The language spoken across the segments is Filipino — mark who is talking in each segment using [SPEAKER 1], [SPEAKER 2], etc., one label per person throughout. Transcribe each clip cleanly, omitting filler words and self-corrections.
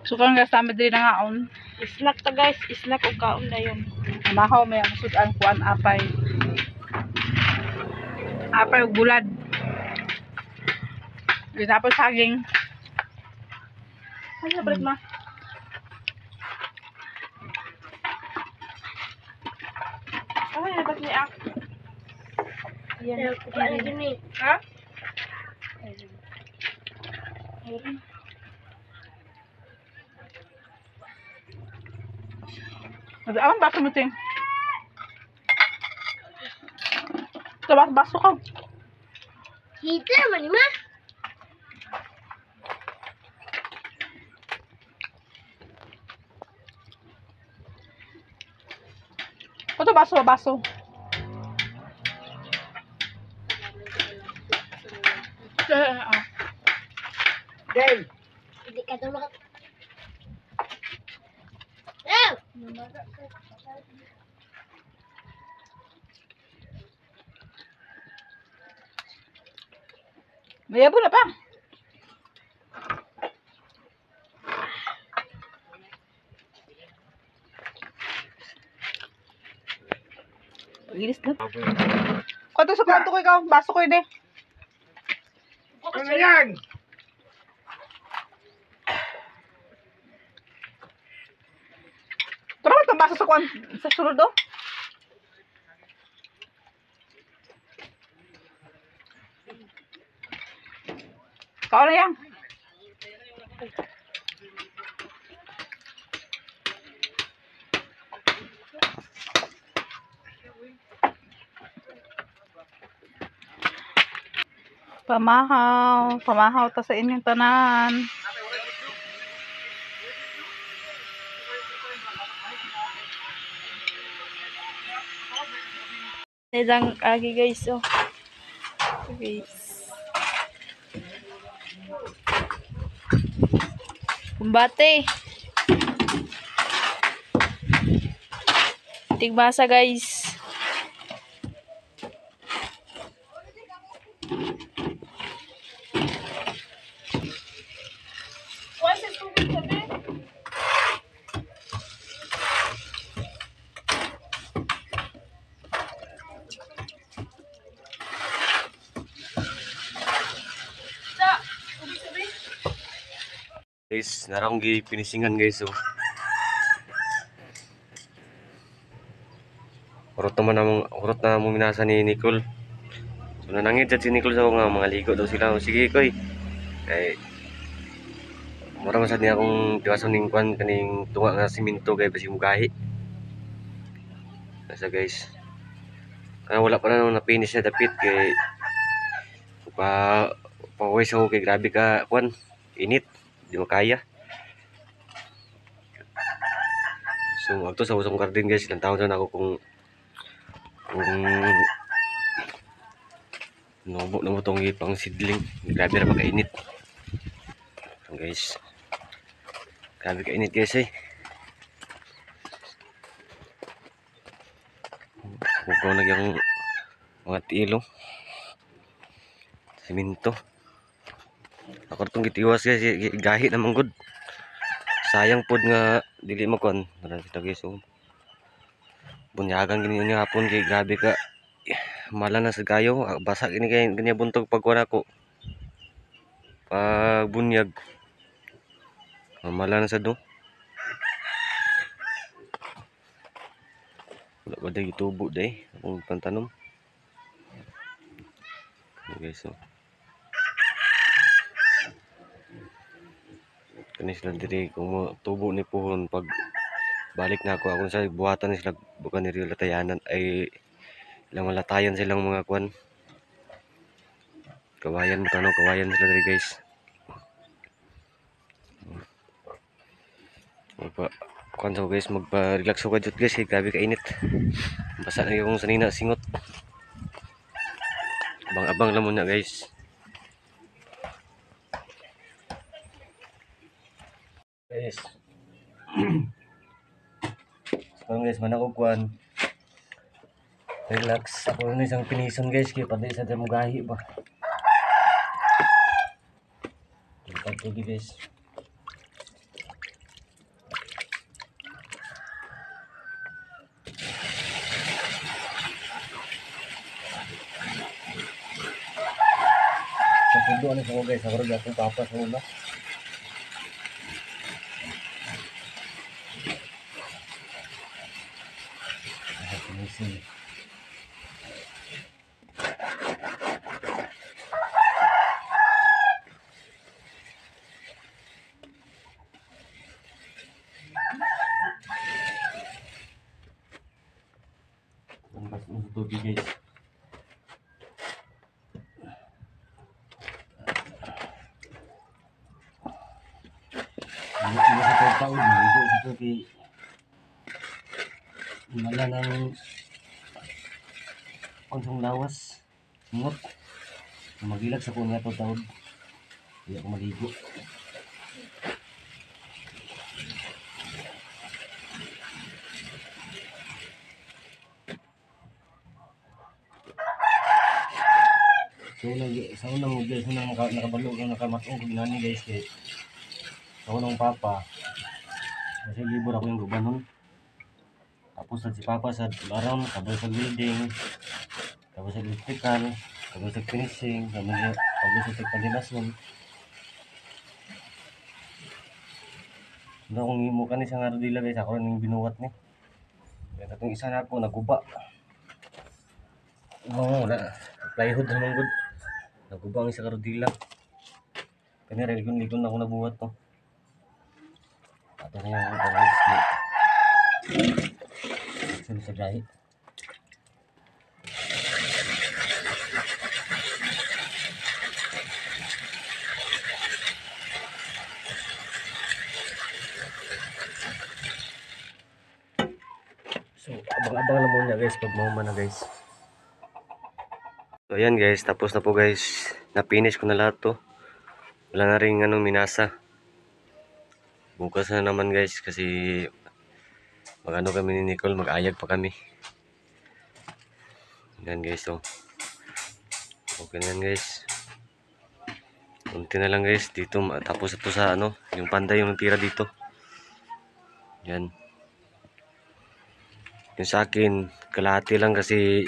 [SPEAKER 1] Sukang guys, tama din na ngaon.
[SPEAKER 2] Snack ta guys, snack o kaon dayon.
[SPEAKER 1] Mahaw may ang sudan kuan apay. Apay ug bulad. Ginapos saging.
[SPEAKER 2] Ano break ma? Ay, dapat ni ak. Yan, ano gini? Ha? Ayun.
[SPEAKER 1] Awan baso mo ting. Sabas baso ka.
[SPEAKER 2] Hita man ma.
[SPEAKER 1] Ito baso.
[SPEAKER 2] Game. Hindi ka daw makat. Eh!
[SPEAKER 1] Mayabo na pa. Pagilis na. Kung sa kwanto ko ikaw, baso ko yun eh.
[SPEAKER 2] Ano yan?
[SPEAKER 1] Ito naman itong baso sa kwanto, sa sunod oh. Kao na yan. Pamahaw ta sa inyong tanan.
[SPEAKER 2] Nedang agi guys oh. Guys. Kumbate. Tigbasa guys.
[SPEAKER 3] Guys, narang pinisingan guys oh. Urot na mo minasa ni Nicole. So nanangit si Nicole sa nga mga ligo daw sila. Sige koy. Kay mura man sad niya akong tiwason ning kwan kaning tunga nga simento kay basi mugahi. Nasa guys. Kaya wala pa na finish na dapit kay pa-waste ako kay grabe ka kwan init. Di makaya. So agto sa usong garden guys, ilang taon na ako kung nubo na mo itong ipang sidling. Grabe na makainit. So guys, grabe kainit guys eh. Huwag na yung mga tilo. Siminto. Ako itong gitiwas guys, gahi naman good. Sayang pod nga dili makon. Nara kita guys oh. Bunyagan gini niya hapon kay grabe ka. Mala na sa kayo, basa gini kay ganya buntog pagkuan ako. Pag bunyag. Mala na sa do. Wala ba day tubo day akong pantanom. Guys oh. Kani sila diri kung tubo ni puhon pag balik na ako sa buhatan ni sila bukan ni Rio Latayanan ay ilang malatayan silang mga kwan kawayan mo tanong kawayan sila diri guys. Kwan so guys magpa-relax ko kadto guys kay grabe ka init. Basa na yung sanina singot. Abang-abang lang muna guys. Guys. So guys, manakugkuan. Relax. Ako na isang pinison guys, kaya pati sa dyan gahi ba. Pagpagi guys. Tudo ano sa guys, ako rin akong papa sa una. Finishing. Ang mas tubig guys. Hindi sa pagtaon, hindi sa tubig. Wala ng konsong lawas. Ngot. Magilag sa kung nga taon. Hindi ako maligo. Sa unang mo guys, nakabalo ka nakamatong ko ginani guys kay sa unang papa kasi libur ako yung gubanon. Tapos si papa sa aram, kabay sa building, kabay sa electrical, kabay sa finishing, kabay sa tekpadilason. Hindi akong himo ka ni sa ngarodila guys, ako rin yung binuwat ni. Kaya katong isa na ako, naguba. Oo, plywood naman good. Naguba ang isa karodila. Kanya relikon-likon na ako nabuhat to. Ato na yung pag-split. Sino sa gahi. So, abang-abang na muna guys pag mauma na guys. So ayan guys, tapos na po guys. Na-finish ko na lahat to. Wala na rin minasa. Bukas na naman guys kasi mag-ano kami ni Nicole, mag-ayag pa kami. Yan guys, so okay na yan guys. Kunti na lang guys dito, tapos ito sa yung panday yung tira dito. Yan. Yung sa akin, kalahati lang kasi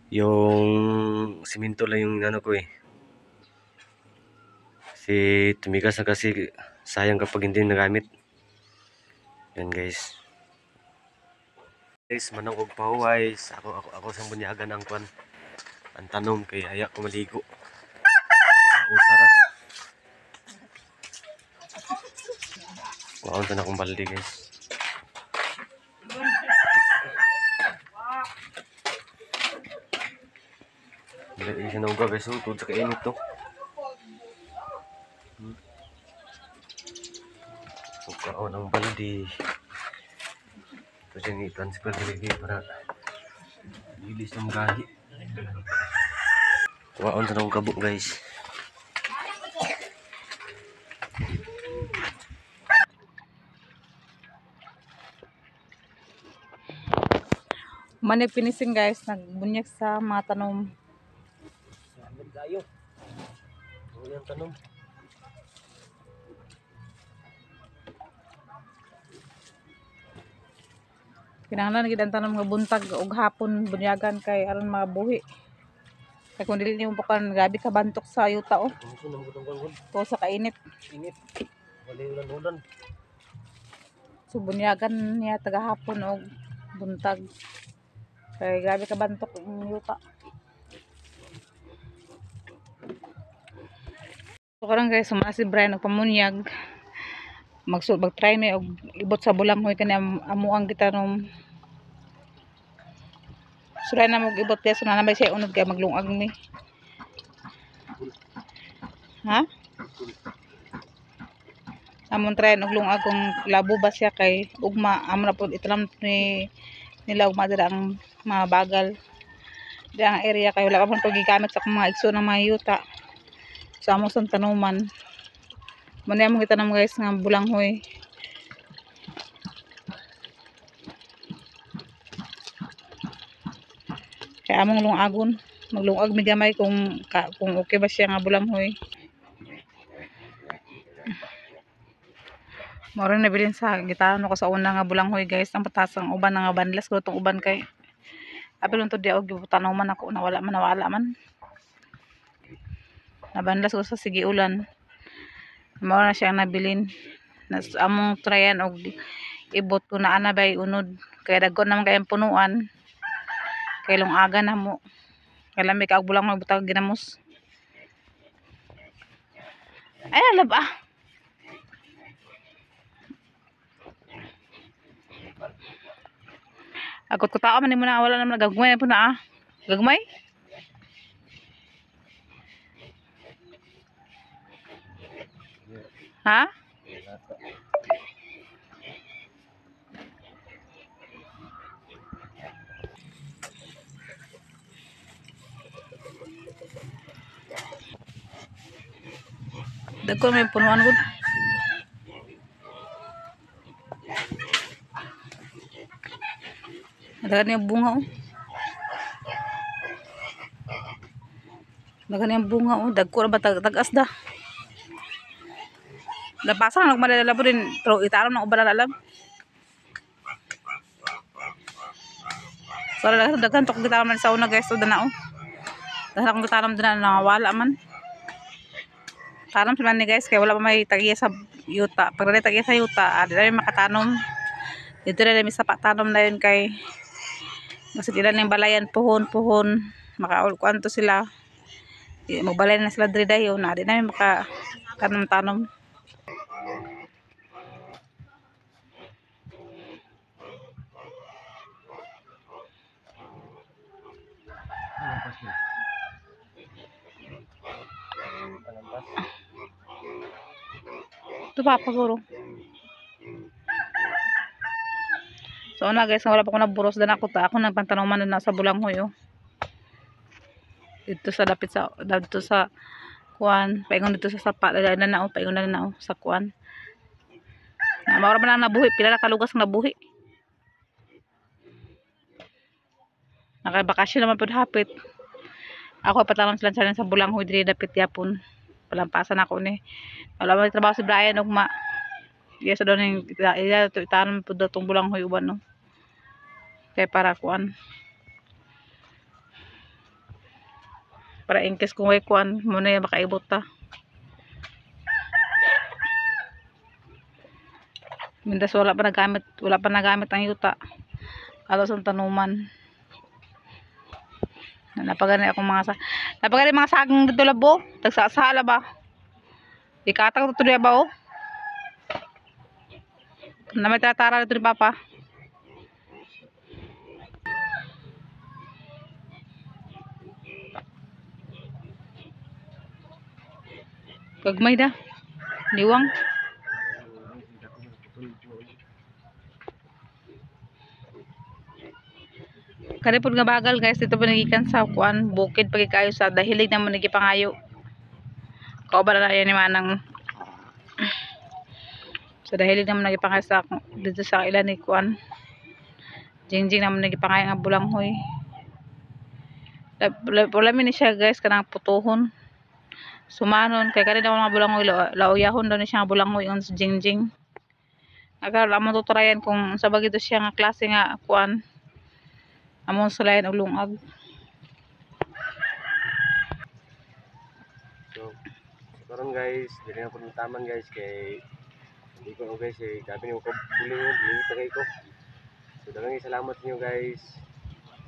[SPEAKER 3] yung simento lang yung ko eh. Kasi tumigas na kasi sayang kapag hindi nagamit. Yan guys. Guys, manong og pahuway. Ako sa bunyagan ang kwan. Ang tanom kay haya ko maligo. Usara. Kuhaon na akong balde guys. Hindi siya nauga guys. Tutod sa kainit to. Kuhaon ang balde. Ito siya i-transfer dito para ilis ng gahi. Kuhaon sa akong kabuk guys.
[SPEAKER 1] Mani finishing guys, nagbunyag sa mga tanom.
[SPEAKER 3] Salamat kayo. Ito yung tanom.
[SPEAKER 1] Kinahanglan gid ang tanom nga buntag og hapon bunyagan kay aron mga buhi. Kay kun dili nimo bukan gabi ka bantok sa yuta oh. To sa kainit.
[SPEAKER 3] Init. Wala ulan-ulan.
[SPEAKER 1] So bunyagan niya taga hapon og buntag. Kay gabi ka bantok ang yuta. So karon guys, sumana si Brian nagpamunyag. Mag-try mi og ibot sa bulanghoy kani amuang gitanom. Sura na mo ibot kaya suna na may siya unod kaya maglungag mi. Ha? Amon try og lungag kung labo ba siya kay ugma amo na pud italam ni nila ugma dira ang mga bagal. Di ang area kay wala pa man to gigamit sa mga igsoon ng mga yuta. Sa amo sang tanuman. Muna mo kita naman guys nga bulanghoy. Kaya among lungagon. Maglungag mi gamay kung okay ba siya nga bulanghoy. Moro na bilin sa gitara ko sa una nga bulanghoy guys. Ang patasang uban nga banlas ko itong uban kay. Apil unto di og tanaw man ako nawala man. nabanlas ko sa sige ulan. Mao na siya nabilin. Nas among tryan og ibot ko na ana bay unod. Kaya dagko naman kayang punuan. Kay lungaga na mo. Kay lamig ka og bulang magbutag ginamos. Ay alab ah. Agot ko tao man nimo na wala naman gagmay po na ah. Gagmay? Ha? Dagko may punuan gud. Dagan yung bunga oh. Dagan yung bunga oh. Dagko na ba tagas da. Lapasa na nagmadala po din. Pero itaram na ubala alam. So daghan tok gitaram man sa una guys. So dana oh. Dahil akong gitaram din na wala man. Taram sila ni guys. Kaya wala pa may tagiya sa yuta. Pag na tagiya sa yuta. Di na may makatanom. Dito na may sapat tanom na yun kay kasi ilan yung balayan puhon makaulkuan to sila magbalay na sila diri dayon na di namin maka tanom ito pa paguro. So na guys, wala pa ko naburos dan ako ta. Ako nagpantanoman na sa Bulanghoy oh. Dito sa dapit sa dito sa kuan, paingon dito sa sapa dala na oh, paingon na oh sa kuan. Na mawala man lang nabuhi, pila na kalugas ng nabuhi. Nakabakasyon naman pud hapit. Ako patalang sila sa Bulanghoy diri dapit yapon. Palampasan ako ni. Wala man trabaho si Brian ugma. Yes, daw ning itanam pud datong Bulanghoy uban no. Kay para kuan. Para in case kung may kuan mo na makaibot ta. Mindas wala pa nagamit ang yuta. Alos ang tanuman. Napagani akong mga saging dito labo. Tagsasala ba? Ikatag to tuloy ba oh. Na may tatara dito ni Papa. Gagmay da. Liwang. Kani pud nga bagal guys dito panagikan sa kuan bukid pagi kayo sa dahilig naman nagipangayo. Kauban na yan ni manang. So dahilig naman nagipangayo sa dito sa ilan ni kuan. Jingjing naman nagipangayo nga Bulanghoy. Wala mi ni siya guys kanang putuhon. Sumanon kay kani daw mga Bulanghoy lauyahon daw ni siya nga Bulanghoy on sa Jingjing. Agar amo tuturayan kung sa bagay siya nga klase nga kuan. Amon sulayan og lungag.
[SPEAKER 3] So karon guys, dili na pud taman guys kay hindi ko guys gabi ni ko bulingon dili tagay ko. So daghang salamat sa inyo guys.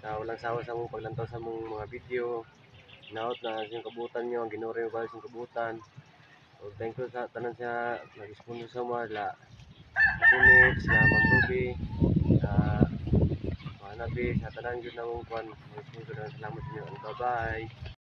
[SPEAKER 3] Sa walang sawa sa mong paglantaw sa mong mga video. Naot na yung kabutan nyo, ang ginuri yung balas yung kabutan. So, thank you sa tanan siya, nag-sponsor sa mga la Phoenix, na Ma'am Ruby, sa mga nabi, sa tanan yun na mong kwan. Salamat sa inyo. Bye-bye!